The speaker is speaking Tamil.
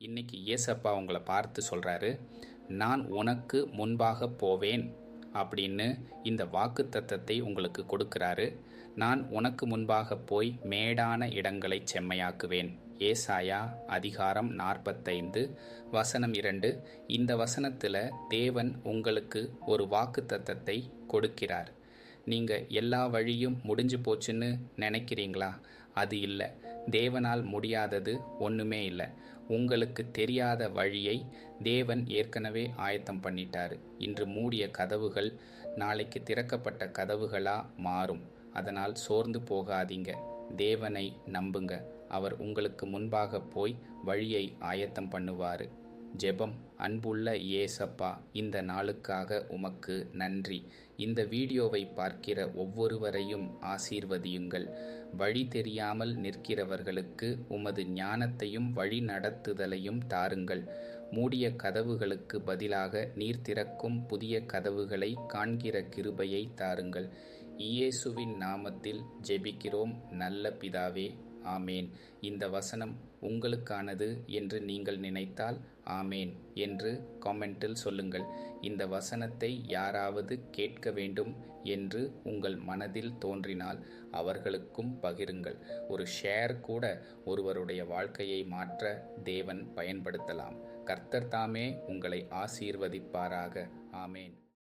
இன்னைக்கு ஏசப்பா உங்களை பார்த்து சொல்கிறாரு, நான் உனக்கு முன்பாக போவேன் அப்படின்னு இந்த வாக்குத்தத்தத்தை உங்களுக்கு கொடுக்கிறாரு. நான் உனக்கு முன்பாக போய் மேடான இடங்களை செம்மையாக்குவேன். ஏசாயா அதிகாரம் 45 வசனம் 2. இந்த வசனத்தில் தேவன் உங்களுக்கு ஒரு வாக்குத்தத்தத்தை கொடுக்கிறார். நீங்கள் எல்லா வழியும் முடிஞ்சு போச்சுன்னு நினைக்கிறீங்களா? அது இல்லை. தேவனால் முடியாதது ஒன்றுமே இல்லை. உங்களுக்கு தெரியாத வழியை தேவன் ஏற்கனவே ஆயத்தம் பண்ணிட்டாரு. இன்று மூடிய கதவுகள் நாளைக்கு திறக்கப்பட்ட கதவுகளாக மாறும். அதனால் சோர்ந்து போகாதீங்க. தேவனை நம்புங்க. அவர் உங்களுக்கு முன்பாக போய் வழியை ஆயத்தம் பண்ணுவார். ஜெபம். அன்புள்ள ஏசப்பா, இந்த நாளுக்காக உமக்கு நன்றி. இந்த வீடியோவை பார்க்கிற ஒவ்வொருவரையும் ஆசீர்வதியுங்கள். வழி தெரியாமல் நிற்கிறவர்களுக்கு உமது ஞானத்தையும் வழி நடத்துதலையும் தாருங்கள். மூடிய கதவுகளுக்கு பதிலாக நீர் திறக்கும் புதிய கதவுகளை காண்கிற கிருபையை தாருங்கள். இயேசுவின் நாமத்தில் ஜெபிக்கிறோம் நல்ல பிதாவே, ஆமேன். இந்த வசனம் உங்களுக்கானது என்று நீங்கள் நினைத்தால் ஆமேன் என்று காமெண்டில் சொல்லுங்கள். இந்த வசனத்தை யாராவது கேட்க வேண்டும் என்று உங்கள் மனதில் தோன்றினால் அவர்களுக்கும் பகிருங்கள். ஒரு ஷேர் கூட ஒருவருடைய வாழ்க்கையை மாற்ற தேவன் பயன்படுத்தலாம். கர்த்தர் தாமே உங்களை ஆசீர்வதிப்பாராக. ஆமேன்.